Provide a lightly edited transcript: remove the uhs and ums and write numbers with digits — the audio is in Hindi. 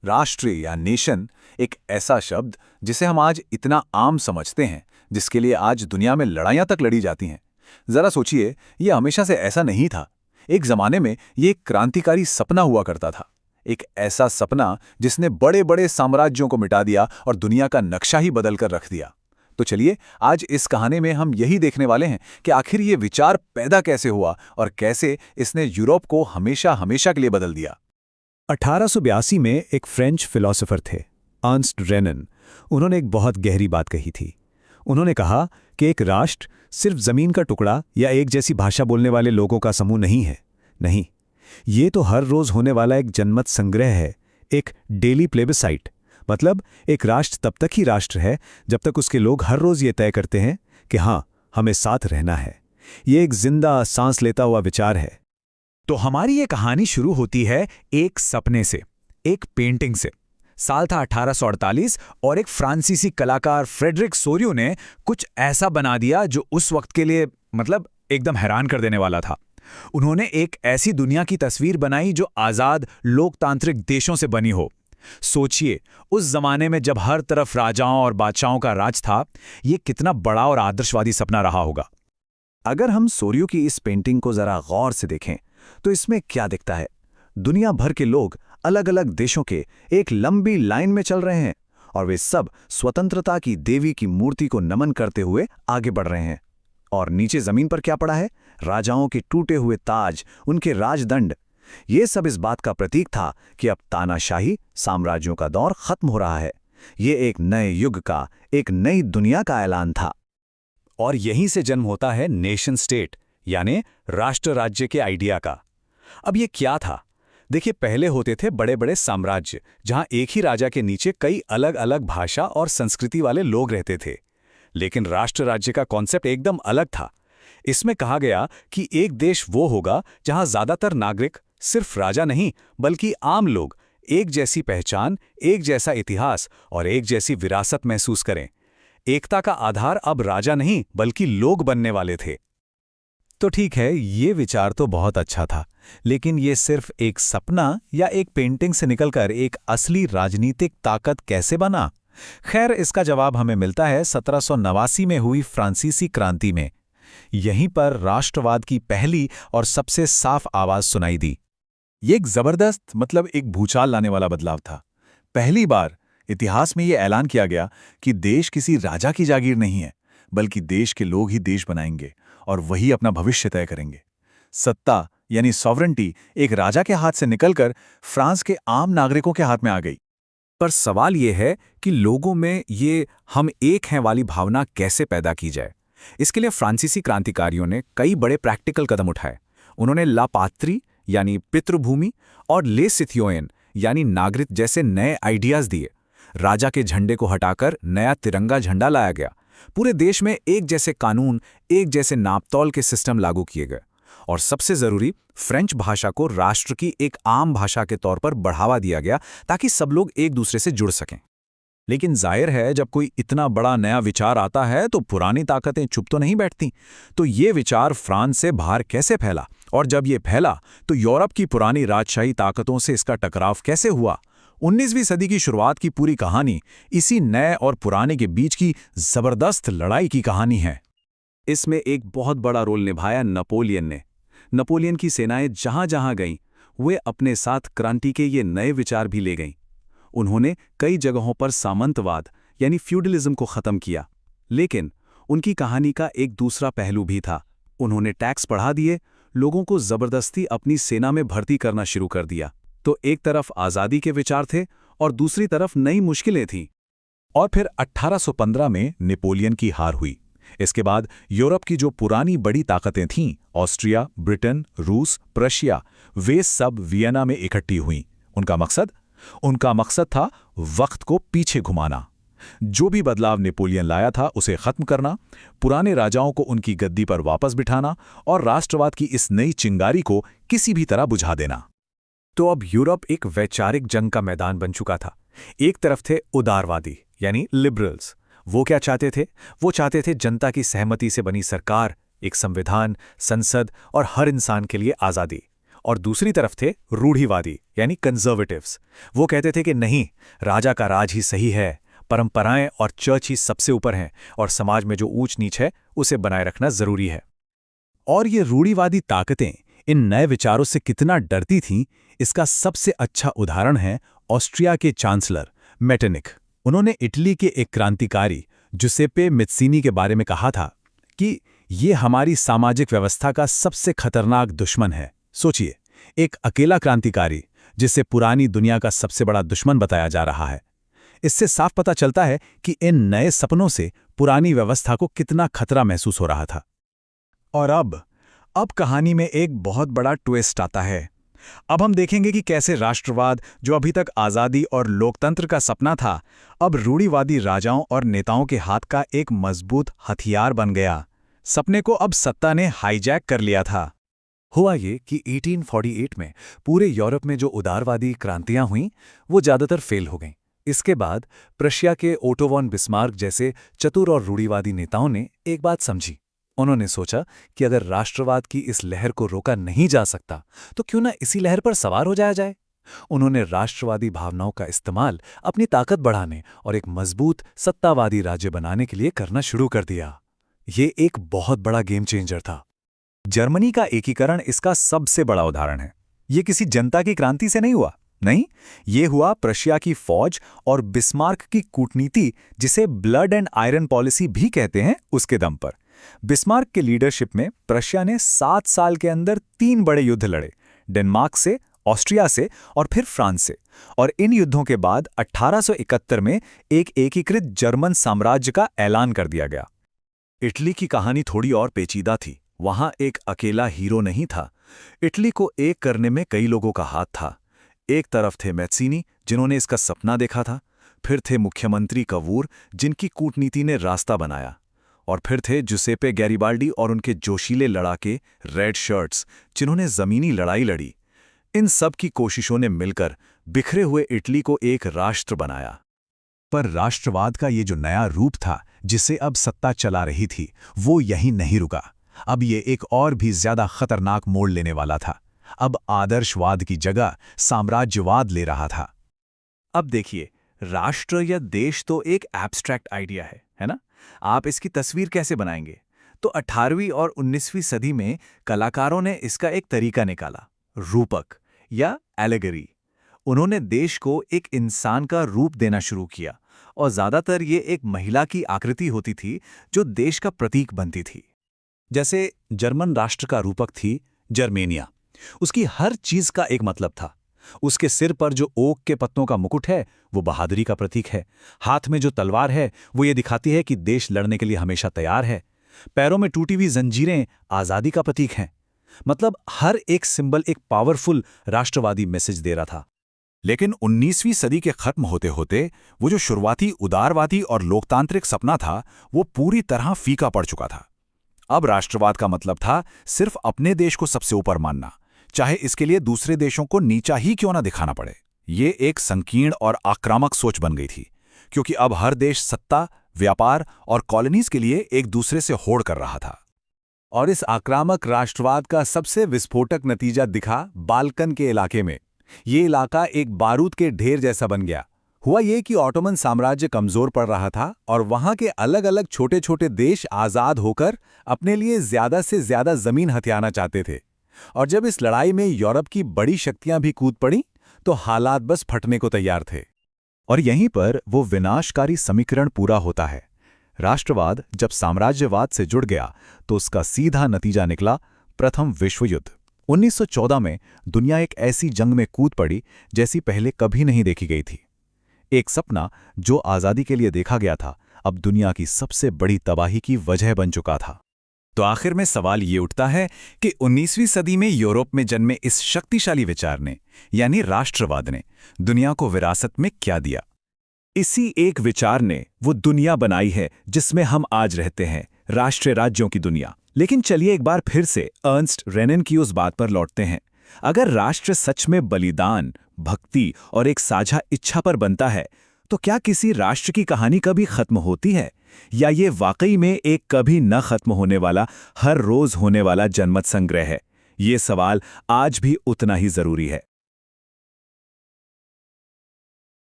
राष्ट्र या नेशन एक ऐसा शब्द जिसे हम आज इतना आम समझते हैं, जिसके लिए आज दुनिया में लड़ाइयां तक लड़ी जाती हैं। जरा सोचिए, यह हमेशा से ऐसा नहीं था। एक जमाने में ये एक क्रांतिकारी सपना हुआ करता था। एक ऐसा सपना जिसने बड़े बड़े साम्राज्यों को मिटा दिया और दुनिया का नक्शा ही बदल कर रख दिया। तो चलिए, आज इस कहानी में हम यही देखने वाले हैं कि आखिर ये विचार पैदा कैसे हुआ और कैसे इसने यूरोप को हमेशा हमेशा के लिए बदल दिया। 1882 में एक फ्रेंच फिलोसोफर थे, अर्नस्ट रेनन। उन्होंने एक बहुत गहरी बात कही थी। उन्होंने कहा कि एक राष्ट्र सिर्फ जमीन का टुकड़ा या एक जैसी भाषा बोलने वाले लोगों का समूह नहीं है। नहीं, ये तो हर रोज होने वाला एक जनमत संग्रह है, एक डेली प्लेबिसाइट। मतलब एक राष्ट्र तब तक ही राष्ट्र है जब तक उसके लोग हर रोज ये तय करते हैं कि हाँ, हमें साथ रहना है। ये एक जिंदा सांस लेता हुआ विचार है। तो हमारी ये कहानी शुरू होती है एक सपने से, एक पेंटिंग से। साल था 1848 और एक फ्रांसीसी कलाकार फ्रेडरिक सोरियो ने कुछ ऐसा बना दिया जो उस वक्त के लिए एकदम हैरान कर देने वाला था। उन्होंने एक ऐसी दुनिया की तस्वीर बनाई जो आज़ाद लोकतांत्रिक देशों से बनी हो। सोचिए, उस जमाने में जब हर तरफ राजाओं और बादशाहों का राज था, ये कितना बड़ा और आदर्शवादी सपना रहा होगा। अगर हम सोरियो की इस पेंटिंग को जरा गौर से देखें तो इसमें क्या दिखता है? दुनिया भर के लोग अलग अलग देशों के एक लंबी लाइन में चल रहे हैं और वे सब स्वतंत्रता की देवी की मूर्ति को नमन करते हुए आगे बढ़ रहे हैं। और नीचे जमीन पर क्या पड़ा है? राजाओं के टूटे हुए ताज, उनके राजदंड। ये सब इस बात का प्रतीक था कि अब तानाशाही साम्राज्यों का दौर खत्म हो रहा है। ये एक नए युग का, एक नई दुनिया का ऐलान था। और यहीं से जन्म होता है नेशन स्टेट, यानी राष्ट्र राज्य के आइडिया का। अब ये क्या था? देखिए, पहले होते थे बड़े बड़े साम्राज्य जहां एक ही राजा के नीचे कई अलग अलग भाषा और संस्कृति वाले लोग रहते थे। लेकिन राष्ट्र राज्य का कॉन्सेप्ट एकदम अलग था। इसमें कहा गया कि एक देश वो होगा जहां ज्यादातर नागरिक, सिर्फ राजा नहीं बल्कि आम लोग, एक जैसी पहचान, एक जैसा इतिहास और एक जैसी विरासत महसूस करें। एकता का आधार अब राजा नहीं बल्कि लोग बनने वाले थे। तो ठीक है, ये विचार तो बहुत अच्छा था, लेकिन ये सिर्फ एक सपना या एक पेंटिंग से निकलकर एक असली राजनीतिक ताकत कैसे बना? खैर, इसका जवाब हमें मिलता है 1789 में हुई फ्रांसीसी क्रांति में। यहीं पर राष्ट्रवाद की पहली और सबसे साफ आवाज सुनाई दी। ये एक जबरदस्त एक भूचाल लाने वाला बदलाव था। पहली बार इतिहास में ये ऐलान किया गया कि देश किसी राजा की जागीर नहीं है, बल्कि देश के लोग ही देश बनाएंगे और वही अपना भविष्य तय करेंगे। सत्ता यानी सॉवरेंटी एक राजा के हाथ से निकलकर फ्रांस के आम नागरिकों के हाथ में आ गई। पर सवाल यह है कि लोगों में ये हम एक हैं वाली भावना कैसे पैदा की जाए। इसके लिए फ्रांसीसी क्रांतिकारियों ने कई बड़े प्रैक्टिकल कदम उठाए। उन्होंने ला पात्री यानी पितृभूमि और ले सिथियोन यानी नागरिक जैसे नए आइडियाज दिए। राजा के झंडे को हटाकर नया तिरंगा झंडा लाया गया। पूरे देश में एक जैसे कानून, एक जैसे नापतौल के सिस्टम लागू किए गए। और सबसे जरूरी, फ्रेंच भाषा को राष्ट्र की एक आम भाषा के तौर पर बढ़ावा दिया गया ताकि सब लोग एक दूसरे से जुड़ सकें। लेकिन जाहिर है, जब कोई इतना बड़ा नया विचार आता है तो पुरानी ताकतें चुप तो नहीं बैठती। तो ये विचार फ्रांस से बाहर कैसे फैला, और जब ये फैला तो यूरोप की पुरानी राजशाही ताकतों से इसका टकराव कैसे हुआ? 19वीं सदी की शुरुआत की पूरी कहानी इसी नए और पुराने के बीच की जबरदस्त लड़ाई की कहानी है। इसमें एक बहुत बड़ा रोल निभाया नेपोलियन ने। नेपोलियन की सेनाएं जहां जहां गईं, वे अपने साथ क्रांति के ये नए विचार भी ले गईं। उन्होंने कई जगहों पर सामंतवाद यानी फ्यूडलिज्म को खत्म किया। लेकिन उनकी कहानी का एक दूसरा पहलू भी था। उन्होंने टैक्स बढ़ा दिए, लोगों को जबरदस्ती अपनी सेना में भर्ती करना शुरू कर दिया। तो एक तरफ आज़ादी के विचार थे और दूसरी तरफ नई मुश्किलें थीं। और फिर 1815 में नेपोलियन की हार हुई। इसके बाद यूरोप की जो पुरानी बड़ी ताकतें थीं, ऑस्ट्रिया, ब्रिटेन, रूस, प्रशिया, वे सब वियना में इकट्ठी हुईं। उनका मकसद था वक्त को पीछे घुमाना। जो भी बदलाव नेपोलियन लाया था उसे खत्म करना, पुराने राजाओं को उनकी गद्दी पर वापस बिठाना और राष्ट्रवाद की इस नई चिंगारी को किसी भी तरह बुझा देना। तो अब यूरोप एक वैचारिक जंग का मैदान बन चुका था। एक तरफ थे उदारवादी यानी लिबरल्स। वो क्या चाहते थे? वो चाहते थे जनता की सहमति से बनी सरकार, एक संविधान, संसद और हर इंसान के लिए आज़ादी। और दूसरी तरफ थे रूढ़िवादी यानी कंजर्वेटिव्स। वो कहते थे कि नहीं, राजा का राज ही सही है, परंपराएं और चर्च ही सबसे ऊपर हैं और समाज में जो ऊंच नीच है उसे बनाए रखना जरूरी है। और ये रूढ़िवादी ताकतें इन नए विचारों से कितना डरती थीं, इसका सबसे अच्छा उदाहरण है ऑस्ट्रिया के चांसलर मेटरनिख। उन्होंने इटली के एक क्रांतिकारी जुसेप्पे मैत्सीनी के बारे में कहा था कि ये हमारी सामाजिक व्यवस्था का सबसे खतरनाक दुश्मन है। सोचिए, एक अकेला क्रांतिकारी जिसे पुरानी दुनिया का सबसे बड़ा दुश्मन बताया जा रहा है। इससे साफ पता चलता है कि इन नए सपनों से पुरानी व्यवस्था को कितना खतरा महसूस हो रहा था। और अब कहानी में एक बहुत बड़ा ट्विस्ट आता है। अब हम देखेंगे कि कैसे राष्ट्रवाद, जो अभी तक आज़ादी और लोकतंत्र का सपना था, अब रूढ़िवादी राजाओं और नेताओं के हाथ का एक मजबूत हथियार बन गया। सपने को अब सत्ता ने हाईजैक कर लिया था। हुआ ये कि 1848 में पूरे यूरोप में जो उदारवादी क्रांतियां हुईं, वो ज़्यादातर फेल हो गईं। इसके बाद प्रशिया के ओटो वॉन बिस्मार्क जैसे चतुर और रूढ़िवादी नेताओं ने एक बात समझी। उन्होंने सोचा कि अगर राष्ट्रवाद की इस लहर को रोका नहीं जा सकता, तो क्यों ना इसी लहर पर सवार हो जाया जाए। उन्होंने राष्ट्रवादी भावनाओं का इस्तेमाल अपनी ताकत बढ़ाने और एक मजबूत सत्तावादी राज्य बनाने के लिए करना शुरू कर दिया। ये एक बहुत बड़ा गेम चेंजर था। जर्मनी का एकीकरण इसका सबसे बड़ा उदाहरण है। ये किसी जनता की क्रांति से नहीं हुआ, नहीं, ये हुआ प्रशिया की फौज और बिस्मार्क की कूटनीति, जिसे ब्लड एंड आयरन पॉलिसी भी कहते हैं, उसके दम पर। बिस्मार्क के लीडरशिप में प्रशिया ने 7 साल के अंदर 3 बड़े युद्ध लड़े, डेनमार्क से, ऑस्ट्रिया से और फिर फ्रांस से। और इन युद्धों के बाद 1871 में एक एकीकृत जर्मन साम्राज्य का ऐलान कर दिया गया। इटली की कहानी थोड़ी और पेचीदा थी। वहां एक अकेला हीरो नहीं था। इटली को एक करने में कई लोगों का हाथ था। एक तरफ थे मैत्सीनी, जिन्होंने इसका सपना देखा था, फिर थे मुख्यमंत्री कवूर, जिनकी कूटनीति ने रास्ता बनाया, और फिर थे जुसेप्पे गैरिबाल्डी और उनके जोशीले लड़ाके रेड शर्ट्स, जिन्होंने जमीनी लड़ाई लड़ी। इन सब की कोशिशों ने मिलकर बिखरे हुए इटली को एक राष्ट्र बनाया। पर राष्ट्रवाद का ये जो नया रूप था, जिसे अब सत्ता चला रही थी, वो यहीं नहीं रुका। अब ये एक और भी ज्यादा खतरनाक मोड़ लेने वाला था। अब आदर्शवाद की जगह साम्राज्यवाद ले रहा था। अब देखिए, राष्ट्र या देश तो एक एब्स्ट्रैक्ट आइडिया है ना? आप इसकी तस्वीर कैसे बनाएंगे? तो 18वीं और 19वीं सदी में कलाकारों ने इसका एक तरीका निकाला, रूपक या एलेगरी। उन्होंने देश को एक इंसान का रूप देना शुरू किया, और ज्यादातर ये एक महिला की आकृति होती थी जो देश का प्रतीक बनती थी। जैसे जर्मन राष्ट्र का रूपक थी जर्मेनिया। उसकी हर चीज का एक मतलब था। उसके सिर पर जो ओक के पत्तों का मुकुट है, वो बहादुरी का प्रतीक है। हाथ में जो तलवार है, वो ये दिखाती है कि देश लड़ने के लिए हमेशा तैयार है। पैरों में टूटी हुई जंजीरें आजादी का प्रतीक हैं। मतलब हर एक सिंबल एक पावरफुल राष्ट्रवादी मैसेज दे रहा था। लेकिन 19वीं सदी के खत्म होते होते वो जो शुरुआती उदारवादी और लोकतांत्रिक सपना था, वो पूरी तरह फीका पड़ चुका था। अब राष्ट्रवाद का मतलब था सिर्फ अपने देश को सबसे ऊपर मानना, चाहे इसके लिए दूसरे देशों को नीचा ही क्यों ना दिखाना पड़े। ये एक संकीर्ण और आक्रामक सोच बन गई थी, क्योंकि अब हर देश सत्ता, व्यापार और कॉलोनीज के लिए एक दूसरे से होड़ कर रहा था। और इस आक्रामक राष्ट्रवाद का सबसे विस्फोटक नतीजा दिखा बाल्कन के इलाके में। ये इलाका एक बारूद के ढेर जैसा बन गया। हुआ ये कि ऑटोमन साम्राज्य कमजोर पड़ रहा था और वहां के अलग अलग छोटे छोटे देश आजाद होकर अपने लिए ज्यादा से ज्यादा जमीन हथियाना चाहते थे। और जब इस लड़ाई में यूरोप की बड़ी शक्तियां भी कूद पड़ी, तो हालात बस फटने को तैयार थे। और यहीं पर वो विनाशकारी समीकरण पूरा होता है। राष्ट्रवाद जब साम्राज्यवाद से जुड़ गया, तो उसका सीधा नतीजा निकला प्रथम विश्व युद्ध। 1914 में दुनिया एक ऐसी जंग में कूद पड़ी जैसी पहले कभी नहीं देखी गई थी। एक सपना जो आज़ादी के लिए देखा गया था, अब दुनिया की सबसे बड़ी तबाही की वजह बन चुका था। तो आखिर में सवाल ये उठता है कि 19वीं सदी में यूरोप में जन्मे इस शक्तिशाली विचार ने, यानी राष्ट्रवाद ने, दुनिया को विरासत में क्या दिया? इसी एक विचार ने वो दुनिया बनाई है जिसमें हम आज रहते हैं, राष्ट्रीय राज्यों की दुनिया। लेकिन चलिए एक बार फिर से अर्नस्ट रेनन की उस बात पर लौटते हैं। अगर राष्ट्र सच में बलिदान, भक्ति और एक साझा इच्छा पर बनता है, तो क्या किसी राष्ट्र की कहानी कभी खत्म होती है, या ये वाकई में एक कभी न खत्म होने वाला, हर रोज होने वाला जनमत संग्रह है? ये सवाल आज भी उतना ही जरूरी है।